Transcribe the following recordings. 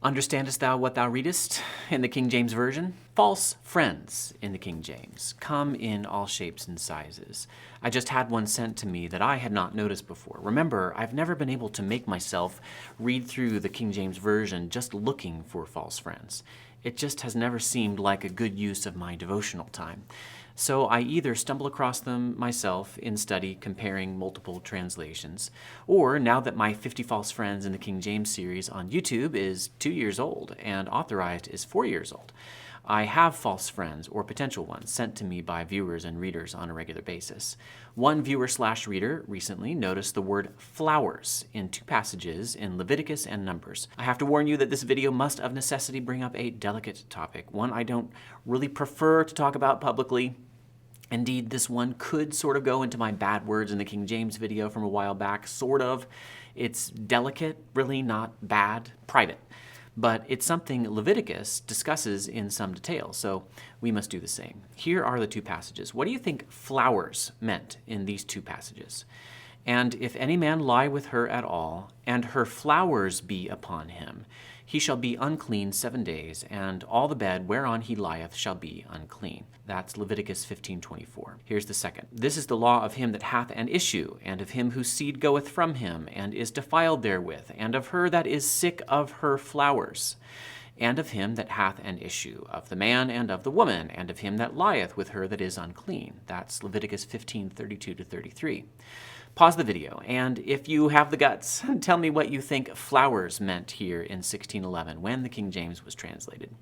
Understandest thou what thou readest in the King James Version? False friends in the King James come in all shapes and sizes. I just had one sent to me that I had not noticed before. Remember, I've never been able to make myself read through the King James Version just looking for false friends. It just has never seemed like a good use of my devotional time. So I either stumble across them myself in study comparing multiple translations, or now that my 50 False Friends in the King James series on YouTube is 2 years old and authorized is 4 years old, I have false friends or potential ones sent to me by viewers and readers on a regular basis. One viewer/reader recently noticed the word flowers in 2 passages in Leviticus and Numbers. I have to warn you that this video must of necessity bring up a delicate topic, one I don't really prefer to talk about publicly. Indeed, this one could sort of go into my bad words in the King James video from a while back, sort of. It's delicate, really not bad, private. But it's something Leviticus discusses in some detail, so we must do the same. Here are the 2 passages. What do you think flowers meant in these 2 passages? And if any man lie with her at all, and her flowers be upon him, he shall be unclean 7 days, and all the bed whereon he lieth shall be unclean. That's Leviticus 15:24. Here's the second. This is the law of him that hath an issue, and of him whose seed goeth from him, and is defiled therewith, and of her that is sick of her flowers, and of him that hath an issue, of the man and of the woman, and of him that lieth with her that is unclean. That's Leviticus 15:32-33. Pause the video, and if you have the guts, tell me what you think flowers meant here in 1611 when the King James was translated.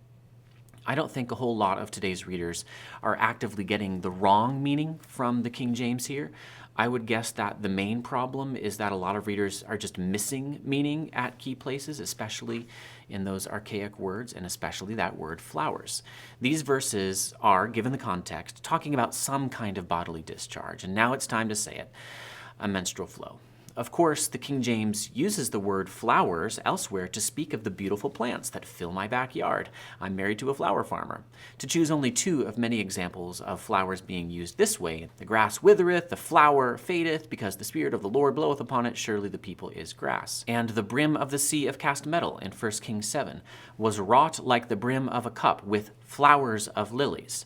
I don't think a whole lot of today's readers are actively getting the wrong meaning from the King James here. I would guess that the main problem is that a lot of readers are just missing meaning at key places, especially in those archaic words, and especially that word flowers. These verses are, given the context, talking about some kind of bodily discharge, and now it's time to say it. A menstrual flow. Of course, the King James uses the word flowers elsewhere to speak of the beautiful plants that fill my backyard. I'm married to a flower farmer. To choose only 2 of many examples of flowers being used this way, the grass withereth, the flower fadeth, because the Spirit of the Lord bloweth upon it, surely the people is grass. And the brim of the sea of cast metal in 1 Kings 7 was wrought like the brim of a cup with flowers of lilies.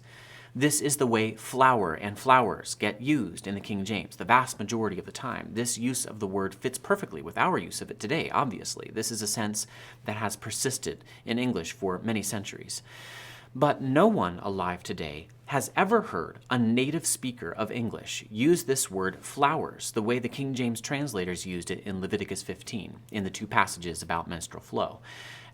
This is the way flower and flowers get used in the King James, the vast majority of the time. This use of the word fits perfectly with our use of it today, obviously. This is a sense that has persisted in English for many centuries. But no one alive today has ever heard a native speaker of English use this word flowers the way the King James translators used it in Leviticus 15, in the 2 passages about menstrual flow.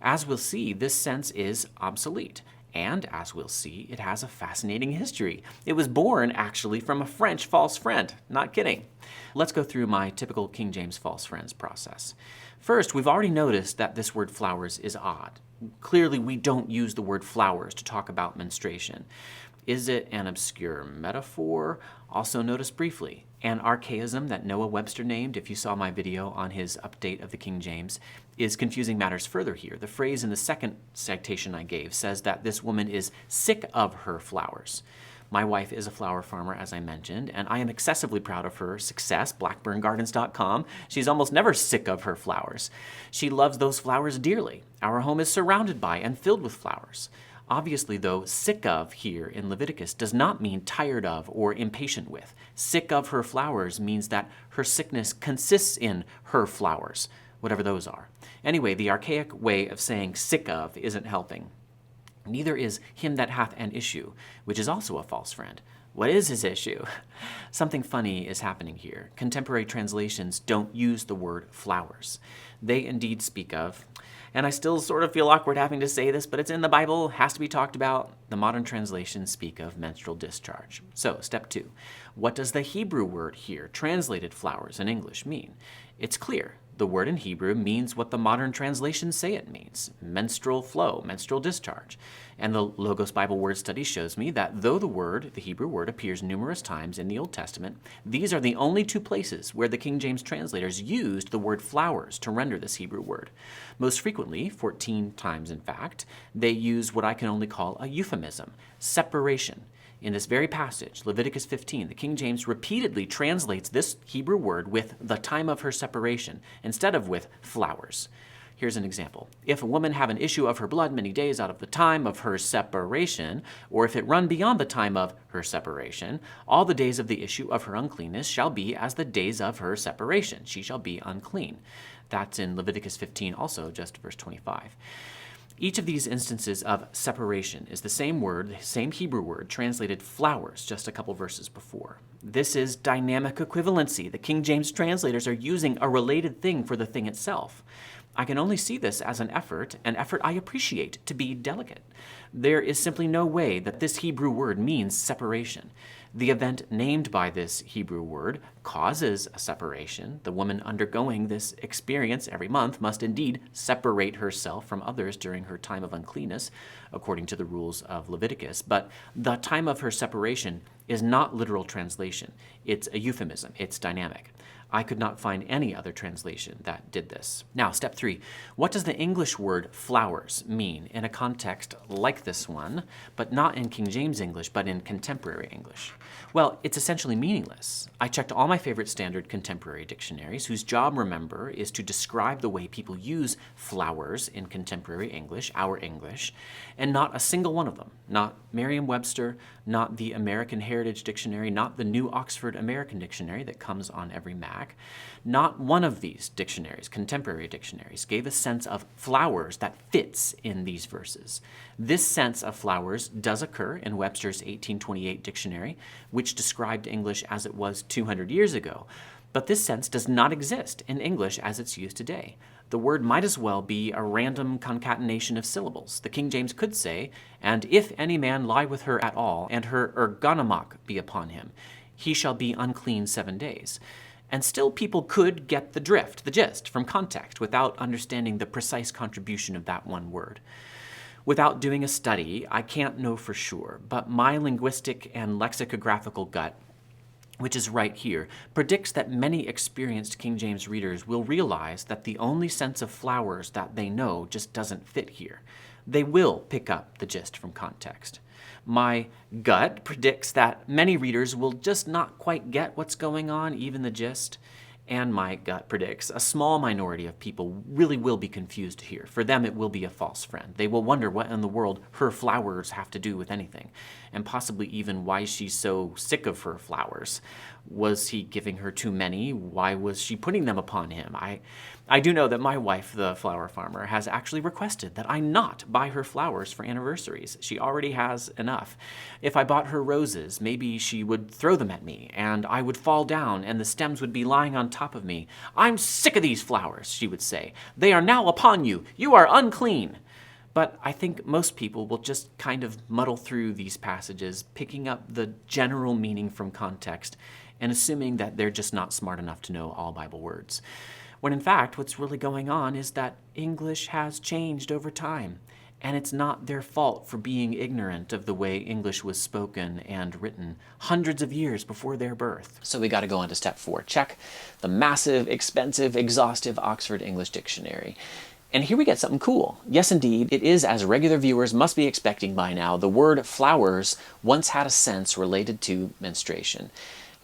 As we'll see, this sense is obsolete. And, as we'll see, it has a fascinating history. It was born, actually, from a French false friend. Not kidding. Let's go through my typical King James false friends process. First, we've already noticed that this word flowers is odd. Clearly, we don't use the word flowers to talk about menstruation. Is it an obscure metaphor? Also notice briefly, an archaism that Noah Webster named, if you saw my video on his update of the King James, is confusing matters further here. The phrase in the second citation I gave says that this woman is sick of her flowers. My wife is a flower farmer, as I mentioned, and I am excessively proud of her success, blackburngardens.com. She's almost never sick of her flowers. She loves those flowers dearly. Our home is surrounded by and filled with flowers. Obviously, though, sick of here in Leviticus does not mean tired of or impatient with. Sick of her flowers means that her sickness consists in her flowers, whatever those are. Anyway, the archaic way of saying sick of isn't helping. Neither is him that hath an issue, which is also a false friend. What is his issue? Something funny is happening here. Contemporary translations don't use the word flowers. They indeed speak of, and I still sort of feel awkward having to say this, but it's in the Bible, has to be talked about. The modern translations speak of menstrual discharge. So, step 2. What does the Hebrew word here, translated flowers in English, mean? It's clear. The word in Hebrew means what the modern translations say it means, menstrual flow, menstrual discharge. And the Logos Bible Word Study shows me that though the Hebrew word, appears numerous times in the Old Testament, these are the only 2 places where the King James translators used the word flowers to render this Hebrew word. Most frequently, 14 times in fact, they use what I can only call a euphemism, separation. In this very passage, Leviticus 15, the King James repeatedly translates this Hebrew word with the time of her separation instead of with flowers. Here's an example. If a woman have an issue of her blood many days out of the time of her separation, or if it run beyond the time of her separation, all the days of the issue of her uncleanness shall be as the days of her separation. She shall be unclean. That's in Leviticus 15 also, just verse 25. Each of these instances of separation is the same word, the same Hebrew word, translated flowers just a couple verses before. This is dynamic equivalency. The King James translators are using a related thing for the thing itself. I can only see this as an effort I appreciate to be delicate. There is simply no way that this Hebrew word means separation. The event named by this Hebrew word causes a separation. The woman undergoing this experience every month must indeed separate herself from others during her time of uncleanness, according to the rules of Leviticus. But the time of her separation is not literal translation. It's a euphemism. It's dynamic. I could not find any other translation that did this. Now, step 3. What does the English word flowers mean in a context like this one, but not in King James English, but in contemporary English? Well, it's essentially meaningless. I checked all my favorite standard contemporary dictionaries, whose job, remember, is to describe the way people use flowers in contemporary English, our English, and not a single one of them, not Merriam-Webster, not the American Heritage Dictionary, not the New Oxford American Dictionary that comes on every Mac, not one of these dictionaries, contemporary dictionaries, gave a sense of flowers that fits in these verses. This sense of flowers does occur in Webster's 1828 dictionary, which described English as it was 200 years ago. But this sense does not exist in English as it's used today. The word might as well be a random concatenation of syllables. The King James could say, "And if any man lie with her at all, and her ergonomach be upon him, he shall be unclean 7 days." And still people could get the drift, the gist, from context without understanding the precise contribution of that one word. Without doing a study, I can't know for sure, but my linguistic and lexicographical gut, which is right here, predicts that many experienced King James readers will realize that the only sense of flowers that they know just doesn't fit here. They will pick up the gist from context. My gut predicts that many readers will just not quite get what's going on, even the gist. And my gut predicts a small minority of people really will be confused here. For them, it will be a false friend. They will wonder what in the world her flowers have to do with anything, and possibly even why she's so sick of her flowers. Was he giving her too many? Why was she putting them upon him? I do know that my wife, the flower farmer, has actually requested that I not buy her flowers for anniversaries. She already has enough. If I bought her roses, maybe she would throw them at me, and I would fall down, and the stems would be lying on top of me. "I'm sick of these flowers," she would say. "They are now upon you. You are unclean." But I think most people will just kind of muddle through these passages, picking up the general meaning from context and assuming that they're just not smart enough to know all Bible words. When in fact, what's really going on is that English has changed over time, and it's not their fault for being ignorant of the way English was spoken and written hundreds of years before their birth. So we got to go on to step 4. Check the massive, expensive, exhaustive Oxford English Dictionary. And here we get something cool. Yes, indeed, it is, as regular viewers must be expecting by now, the word flowers once had a sense related to menstruation.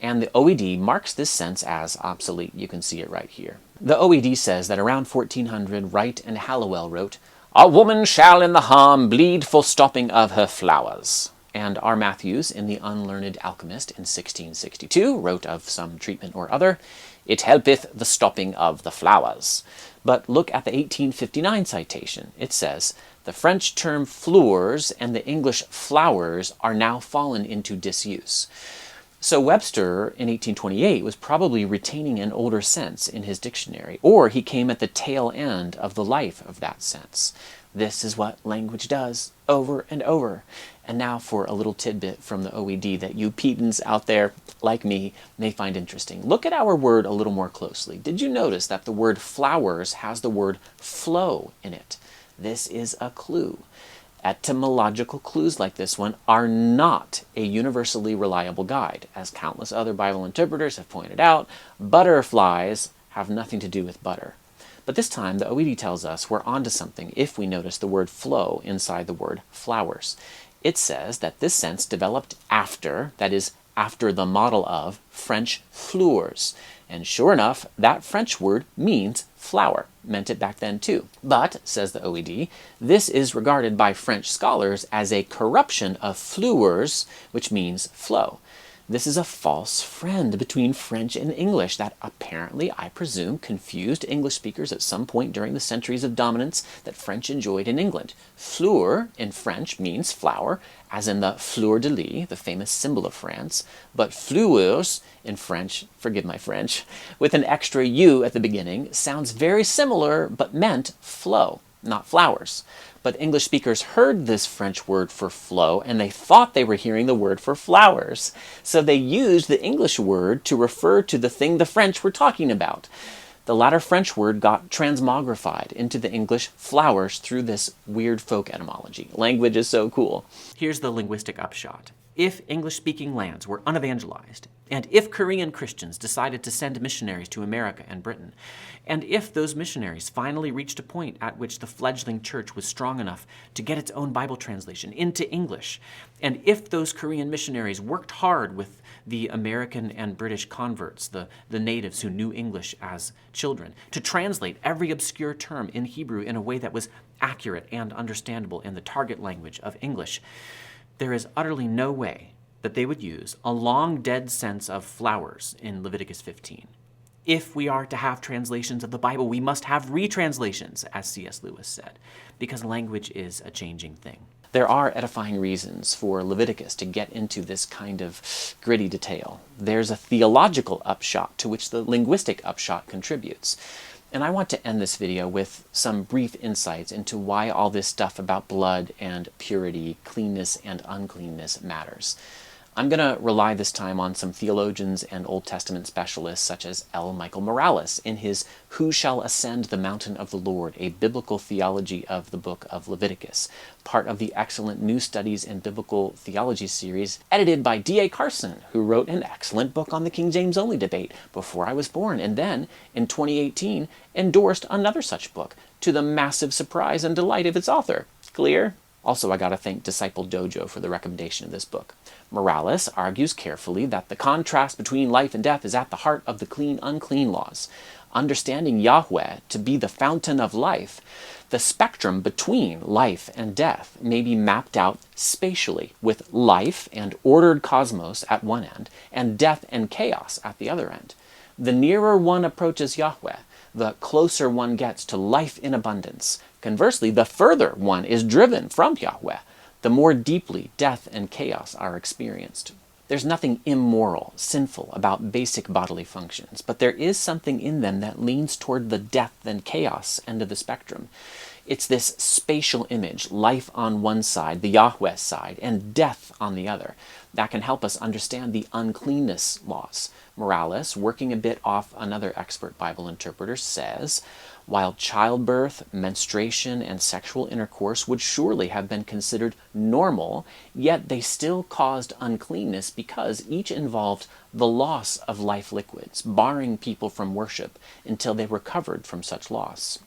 And the OED marks this sense as obsolete. You can see it right here. The OED says that around 1400, Wright and Hallowell wrote, "A woman shall in the harm bleed for stopping of her flowers." And R. Matthews, in The Unlearned Alchemist in 1662, wrote of some treatment or other, "It helpeth the stopping of the flowers." But look at the 1859 citation. It says, "The French term fleurs and the English flowers are now fallen into disuse." So Webster in 1828 was probably retaining an older sense in his dictionary, or he came at the tail end of the life of that sense. This is what language does over and over. And now for a little tidbit from the OED that you pedants out there, like me, may find interesting. Look at our word a little more closely. Did you notice that the word flowers has the word flow in it? This is a clue. Etymological clues like this one are not a universally reliable guide. As countless other Bible interpreters have pointed out, butterflies have nothing to do with butter. But this time, the OED tells us we're onto something if we notice the word flow inside the word flowers. It says that this sense developed after, that is, after the model of, French fleurs. And sure enough, that French word means flower. meant it back then too. But, says the OED, this is regarded by French scholars as a corruption of fleurs, which means flow. This is a false friend between French and English that apparently, I presume, confused English speakers at some point during the centuries of dominance that French enjoyed in England. Fleur in French means flower, as in the fleur de lis, the famous symbol of France, but fleurs in French, forgive my French, with an extra U at the beginning, sounds very similar but meant flow, not flowers. But English speakers heard this French word for flow and they thought they were hearing the word for flowers. So they used the English word to refer to the thing the French were talking about. The latter French word got transmogrified into the English flowers through this weird folk etymology. Language is so cool. Here's the linguistic upshot. If English-speaking lands were unevangelized, and if Korean Christians decided to send missionaries to America and Britain, and if those missionaries finally reached a point at which the fledgling church was strong enough to get its own Bible translation into English, and if those Korean missionaries worked hard with the American and British converts, the natives who knew English as children, to translate every obscure term in Hebrew in a way that was accurate and understandable in the target language of English, there is utterly no way that they would use a long dead sense of flowers in Leviticus 15. If we are to have translations of the Bible, we must have retranslations, as C.S. Lewis said, because language is a changing thing. There are edifying reasons for Leviticus to get into this kind of gritty detail. There's a theological upshot to which the linguistic upshot contributes. And I want to end this video with some brief insights into why all this stuff about blood and purity, cleanness and uncleanness matters. I'm going to rely this time on some theologians and Old Testament specialists such as L. Michael Morales in his Who Shall Ascend the Mountain of the Lord, a Biblical Theology of the Book of Leviticus, part of the excellent New Studies in Biblical Theology series edited by D.A. Carson, who wrote an excellent book on the King James Only debate before I was born, and then, in 2018, endorsed another such book, to the massive surprise and delight of its author. Clear? Also, I gotta thank Disciple Dojo for the recommendation of this book. Morales argues carefully that the contrast between life and death is at the heart of the clean-unclean laws. Understanding Yahweh to be the fountain of life, the spectrum between life and death may be mapped out spatially, with life and ordered cosmos at one end, and death and chaos at the other end. The nearer one approaches Yahweh, the closer one gets to life in abundance. Conversely, the further one is driven from Yahweh, the more deeply death and chaos are experienced. There's nothing immoral, sinful about basic bodily functions, but there is something in them that leans toward the death and chaos end of the spectrum. It's this spatial image, life on one side, the Yahweh side, and death on the other, that can help us understand the uncleanness laws. Morales, working a bit off another expert Bible interpreter, says, while childbirth, menstruation, and sexual intercourse would surely have been considered normal, yet they still caused uncleanness because each involved the loss of life liquids, barring people from worship until they recovered from such loss.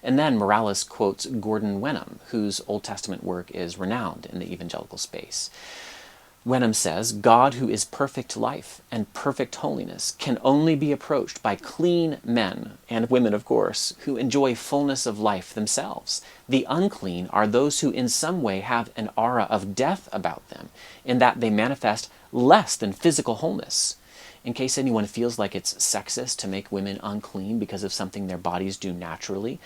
And then Morales quotes Gordon Wenham, whose Old Testament work is renowned in the evangelical space. Wenham says, God, who is perfect life and perfect holiness, can only be approached by clean men, and women of course, who enjoy fullness of life themselves. The unclean are those who in some way have an aura of death about them, in that they manifest less than physical wholeness. In case anyone feels like it's sexist to make women unclean because of something their bodies do naturally,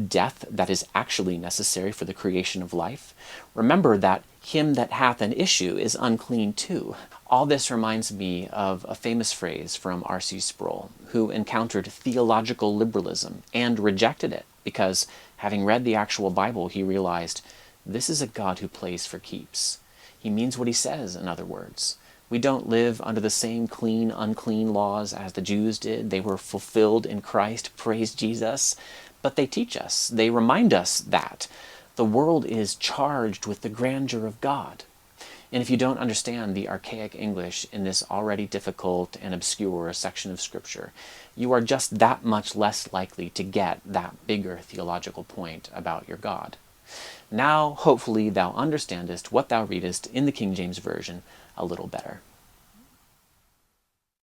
death that is actually necessary for the creation of life, remember that him that hath an issue is unclean too. All this reminds me of a famous phrase from R.C. Sproul, who encountered theological liberalism and rejected it because, having read the actual Bible, he realized, this is a God who plays for keeps. He means what he says, in other words. We don't live under the same clean, unclean laws as the Jews did. They were fulfilled in Christ, praise Jesus. But they teach us, they remind us that the world is charged with the grandeur of God. And if you don't understand the archaic English in this already difficult and obscure section of Scripture, you are just that much less likely to get that bigger theological point about your God. Now, hopefully, thou understandest what thou readest in the King James Version a little better.